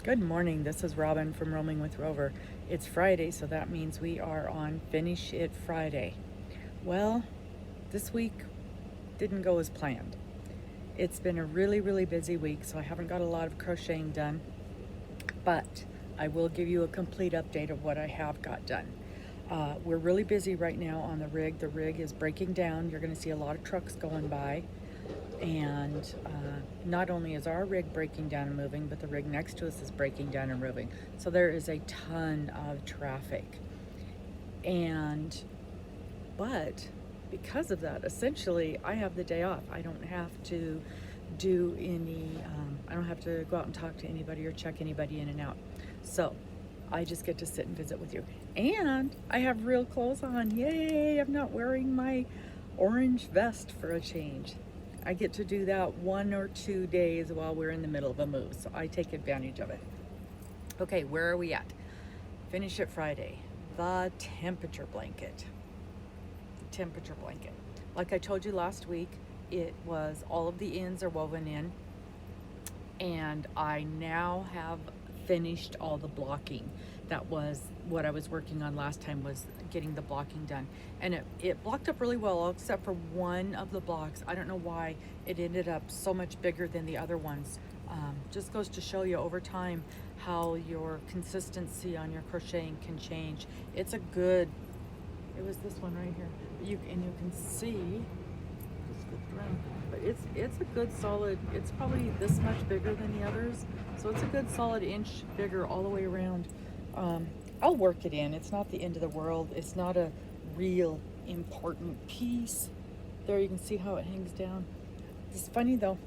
Good morning, this is Robin from Roaming with Rover. It's Friday, so that means we are on Finish It Friday. Well, this week didn't go as planned. It's been a really busy week, so I haven't got a lot of crocheting done, but I will give you a complete update of what I have got done. We're really busy right now on the rig. The rig is breaking down. You're going to see a lot of trucks going by. And not only is our rig breaking down and moving, but the rig next to us is breaking down and moving. So there is a ton of traffic. But because of that, essentially, I have the day off. I don't have to do any, I don't have to go out and talk to anybody or check anybody in and out. So I just get to sit and visit with you. And I have real clothes on. Yay! I'm not wearing my orange vest for a change. I get to do that 1 or 2 days while we're in the middle of a move, so I take advantage of it. Okay, where are we at? Finish It Friday. The temperature blanket. The temperature blanket. Like I told you last week, it was all of the ends are woven in, and I now have finished all the blocking. That was what I was working on last time, was getting the blocking done, and it blocked up really well, except for one of the blocks. I don't know why it ended up so much bigger than the other ones. Just goes to show you over time how your consistency on your crocheting can change. It was this one right here, you can see, just flipped around, but it's a good solid, it's probably this much bigger than the others, so it's a good solid inch bigger all the way around. I'll work it in. It's not the end of the world. It's not a real important piece. There you can see how it hangs down. It's funny though.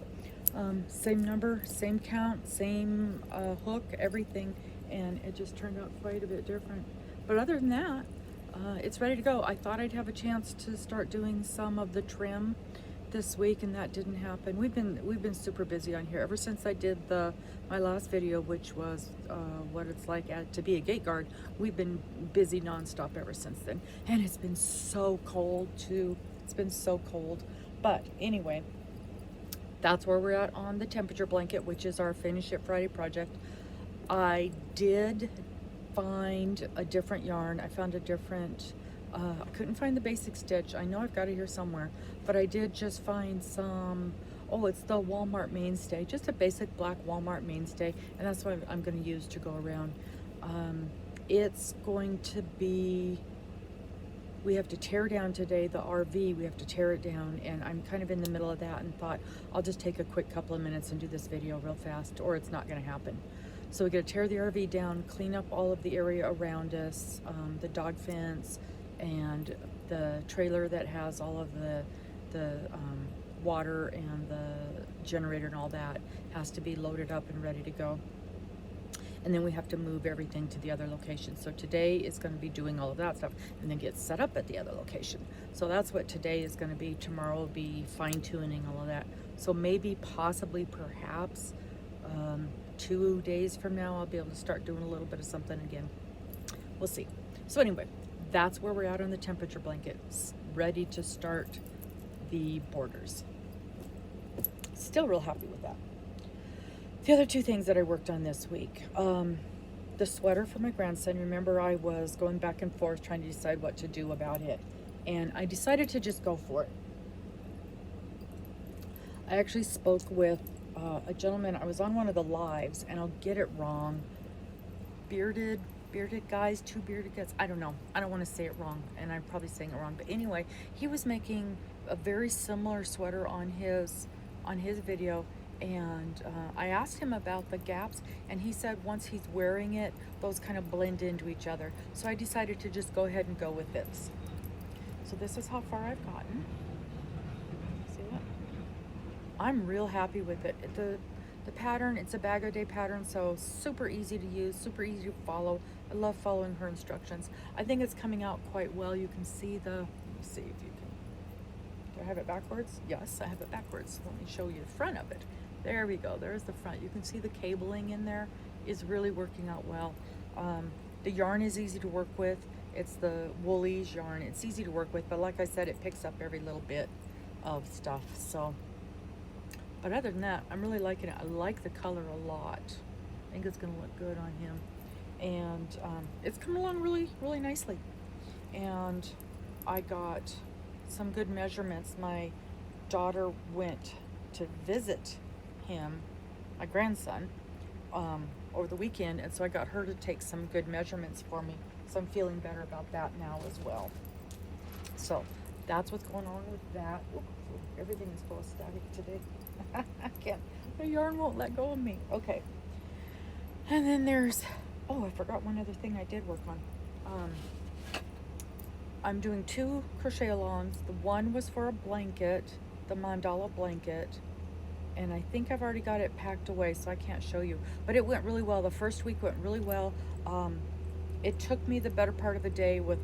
Same number, same count, same hook, everything, and it just turned out quite a bit different. But other than that, it's ready to go. I thought I'd have a chance to start doing some of the trim this week, and that didn't happen. We've been super busy on here ever since I did my last video, which was what it's like to be a gate guard. We've been busy nonstop ever since then, and it's been so cold too. It's been so cold, but anyway, that's where we're at on the temperature blanket, which is our Finish It Friday project. I did find a different yarn. I found a different I couldn't find the basic stitch. I know I've got it here somewhere, but I did just find some, it's the Walmart mainstay, just a basic black Walmart mainstay, and that's what I'm going to use to go around. It's going to be, we have to tear down today the RV. We have to tear it down, and I'm kind of in the middle of that and thought I'll just take a quick couple of minutes and do this video real fast, or it's not going to happen. So we got to tear the RV down, clean up all of the area around us, the dog fence, and the trailer that has all of the water and the generator and all that has to be loaded up and ready to go. And then we have to move everything to the other location. So today is going to be doing all of that stuff and then get set up at the other location. So that's what today is going to be. Tomorrow will be fine-tuning all of that. So maybe, possibly, perhaps 2 days from now I'll be able to start doing a little bit of something again. We'll see. So anyway, that's where we're at on the temperature blanket, ready to start the borders. Still real happy with that. The other two things that I worked on this week, the sweater for my grandson. Remember, I was going back and forth trying to decide what to do about it, and I decided to just go for it. I actually spoke with a gentleman. I was on one of the lives, and I'll get it wrong, bearded guys, two bearded guys, I don't know, I don't want to say it wrong, and I'm probably saying it wrong, but anyway, he was making a very similar sweater on his video, and I asked him about the gaps, and he said once he's wearing it, those kind of blend into each other. So I decided to just go ahead and go with this. So this is how far I've gotten. See that? I'm real happy with it. The pattern, it's a bag a day pattern, so super easy to use, super easy to follow. I love following her instructions. I think it's coming out quite well. You can see let me see if you can, do I have it backwards? Yes, I have it backwards. Let me show you the front of it. There we go, there's the front. You can see the cabling in there is really working out well. The yarn is easy to work with. It's the Woolies yarn. It's easy to work with, but like I said, it picks up every little bit of stuff. So, but other than that, I'm really liking it. I like the color a lot. I think it's going to look good on him. And it's coming along really, really nicely. And I got some good measurements. My daughter went to visit him, my grandson, over the weekend, and so I got her to take some good measurements for me. So I'm feeling better about that now as well. So that's what's going on with that. Ooh, everything is full of static today. I can't, the yarn won't let go of me. Okay. And then there's, oh, I forgot one other thing I did work on. I'm doing 2 crochet alongs. The one was for a blanket, the Mandala Blanket, and I think I've already got it packed away, so I can't show you. But it went really well. The first week went really well. It took me the better part of the day, with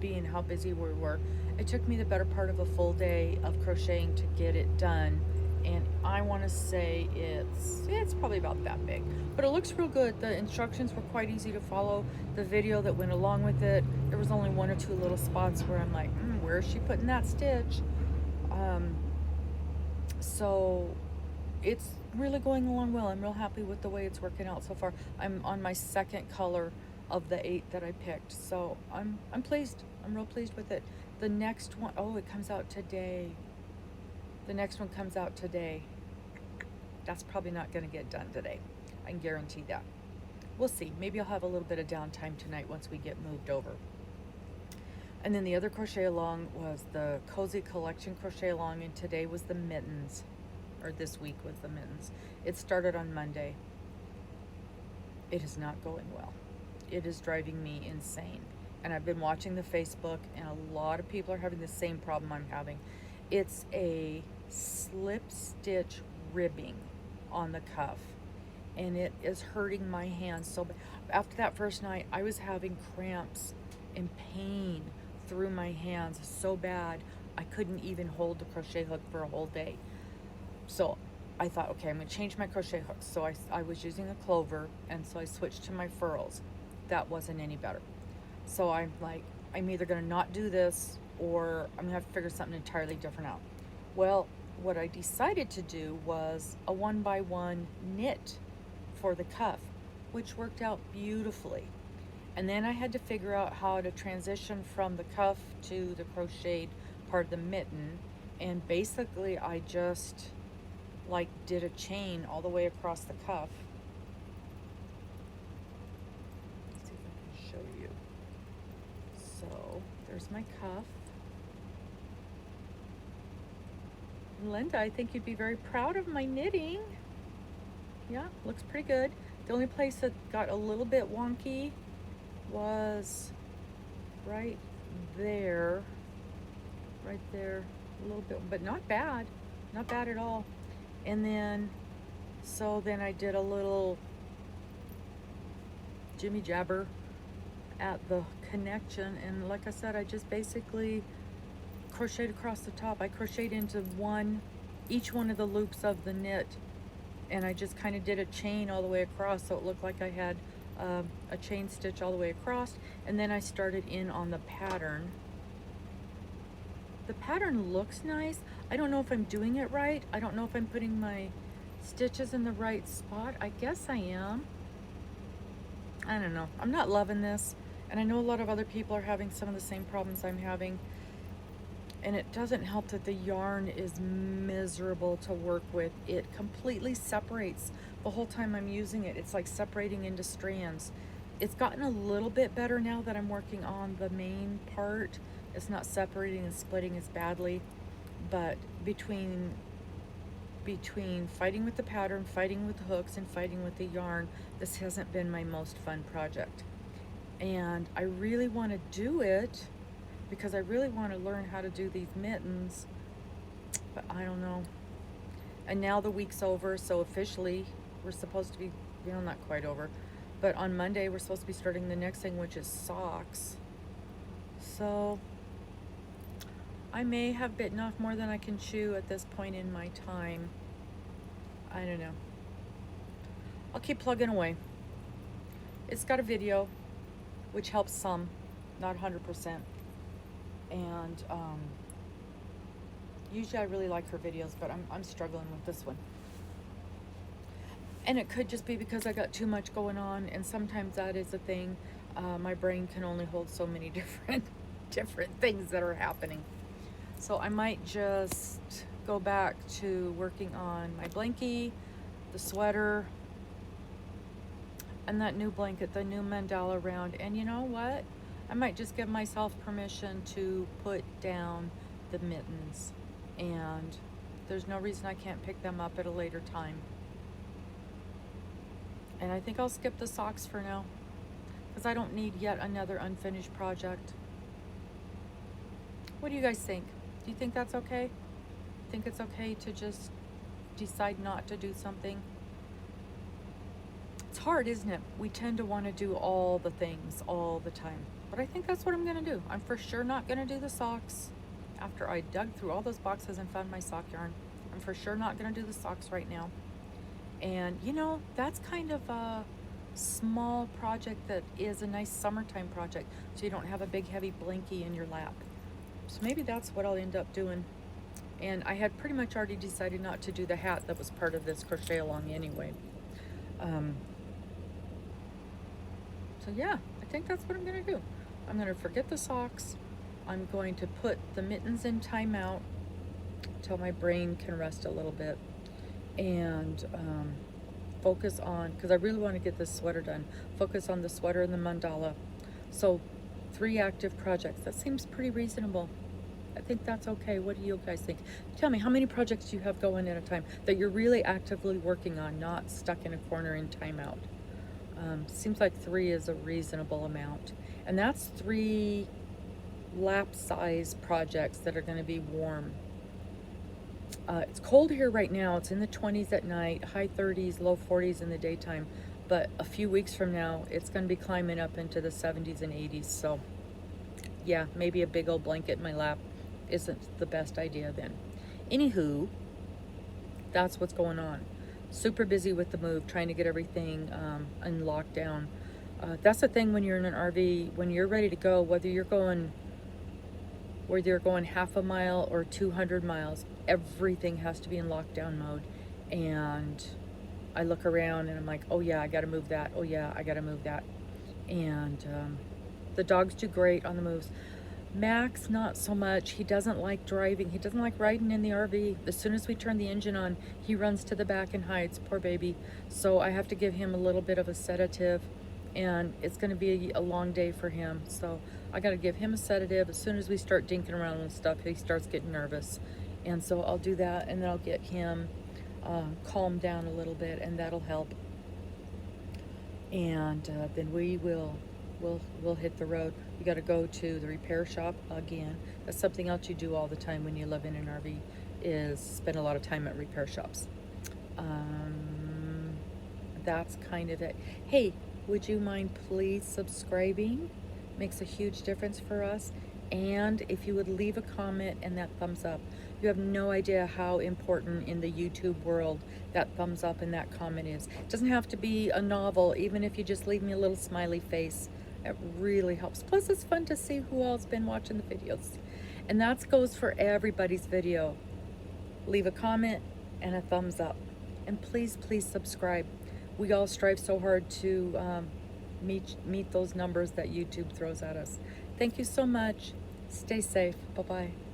being how busy we were. It took me the better part of a full day of crocheting to get it done. And I want to say it's probably about that big, but it looks real good. The instructions were quite easy to follow. The video that went along with it, there was only 1 or 2 little spots where I'm like, where is she putting that stitch? So it's really going along well. I'm real happy with the way it's working out so far. I'm on my 2nd color of the 8 that I picked, so I'm pleased. I'm real pleased with it. The next one, oh, it comes out today. The next one comes out today. That's probably not going to get done today. I can guarantee that. We'll see. Maybe I'll have a little bit of downtime tonight once we get moved over. And then the other crochet along was the Cozy Collection crochet along, and today was the mittens, or this week was the mittens. It started on Monday. It is not going well. It is driving me insane. And I've been watching the Facebook, and a lot of people are having the same problem I'm having. It's a slip stitch ribbing on the cuff, and it is hurting my hands so bad. After that first night, I was having cramps and pain through my hands so bad I couldn't even hold the crochet hook for a whole day. So I thought, okay, I'm going to change my crochet hook. So I was using a clover, and so I switched to my furls. That wasn't any better. So I'm like, I'm either going to not do this, or I'm going to have to figure something entirely different out. Well, what I decided to do was a 1x1 knit for the cuff, which worked out beautifully. And then I had to figure out how to transition from the cuff to the crocheted part of the mitten. And basically I just like did a chain all the way across the cuff. Let's see if I can show you. So there's my cuff. Linda, I think you'd be very proud of my knitting. Yeah, looks pretty good. The only place that got a little bit wonky was right there, a little bit, but not bad at all. And then, so then I did a little jimmy jabber at the connection, and like I said, I just basically crocheted across the top. I crocheted into each one of the loops of the knit, and I just kind of did a chain all the way across, so it looked like I had a chain stitch all the way across. And then I started in on the pattern. The pattern looks nice. I don't know if I'm doing it right. I don't know if I'm putting my stitches in the right spot. I guess I am. I don't know. I'm not loving this, and I know a lot of other people are having some of the same problems I'm having. And it doesn't help that the yarn is miserable to work with. It completely separates the whole time I'm using it. It's like separating into strands. It's gotten a little bit better now that I'm working on the main part. It's not separating and splitting as badly, but between fighting with the pattern, fighting with the hooks, and fighting with the yarn, this hasn't been my most fun project. And I really want to do it because I really want to learn how to do these mittens, but I don't know. And now the week's over, so officially we're supposed to be, not quite over, but on Monday we're supposed to be starting the next thing, which is socks. So I may have bitten off more than I can chew at this point in my time. I don't know. I'll keep plugging away. It's got a video, which helps some, not 100%. And usually I really like her videos, but I'm struggling with this one. And it could just be because I got too much going on, and sometimes that is a thing. My brain can only hold so many different things that are happening. So I might just go back to working on my blankie, the sweater, and that new blanket, the new mandala round. And you know what? I might just give myself permission to put down the mittens, and there's no reason I can't pick them up at a later time. And I think I'll skip the socks for now, because I don't need yet another unfinished project. What do you guys think? Do you think that's okay? Think it's okay to just decide not to do something? It's hard, isn't it? We tend to want to do all the things all the time. But I think that's what I'm going to do. I'm for sure not going to do the socks. After I dug through all those boxes and found my sock yarn, I'm for sure not going to do the socks right now. And you know, that's kind of a small project that is a nice summertime project, so you don't have a big heavy blankie in your lap. So maybe that's what I'll end up doing. And I had pretty much already decided not to do the hat that was part of this crochet along anyway. So yeah, I think that's what I'm gonna do. I'm gonna forget the socks. I'm going to put the mittens in timeout until my brain can rest a little bit, and focus on, because I really want to get this sweater done, focus on the sweater and the mandala. So 3 active projects, that seems pretty reasonable. I think that's okay. What do you guys think? Tell me, how many projects do you have going at a time that you're really actively working on, not stuck in a corner in timeout? Seems like 3 is a reasonable amount, and that's 3 lap size projects that are going to be warm. It's cold here right now. It's in the 20s at night, high 30s, low 40s in the daytime. But a few weeks from now, it's going to be climbing up into the 70s and 80s. So yeah, maybe a big old blanket in my lap isn't the best idea then. Anywho, that's what's going on. Super busy with the move, trying to get everything in lockdown. That's the thing when you're in an RV, when you're ready to go, whether you're going half a mile or 200 miles, everything has to be in lockdown mode. And I look around and I'm like, oh yeah, I gotta move that. Oh yeah, I gotta move that. And the dogs do great on the moves. Max, not so much. He doesn't like driving. He doesn't like riding in the RV. As soon as we turn the engine on, he runs to the back and hides, poor baby. So I have to give him a little bit of a sedative, and it's gonna be a long day for him. So I gotta give him a sedative. As soon as we start dinking around and stuff, he starts getting nervous. And so I'll do that, and then I'll get him calmed down a little bit, and that'll help. And then we'll hit the road. You got to go to the repair shop again. That's something else you do all the time when you live in an RV, is spend a lot of time at repair shops. That's kind of it. Hey, would you mind please subscribing? Makes a huge difference for us. And if you would leave a comment and that thumbs up. You have no idea how important in the YouTube world that thumbs up and that comment is. It doesn't have to be a novel, even if you just leave me a little smiley face. It really helps. Plus, it's fun to see who else been watching the videos. And that goes for everybody's video. Leave a comment and a thumbs up. And please, please subscribe. We all strive so hard to meet those numbers that YouTube throws at us. Thank you so much. Stay safe. Bye-bye.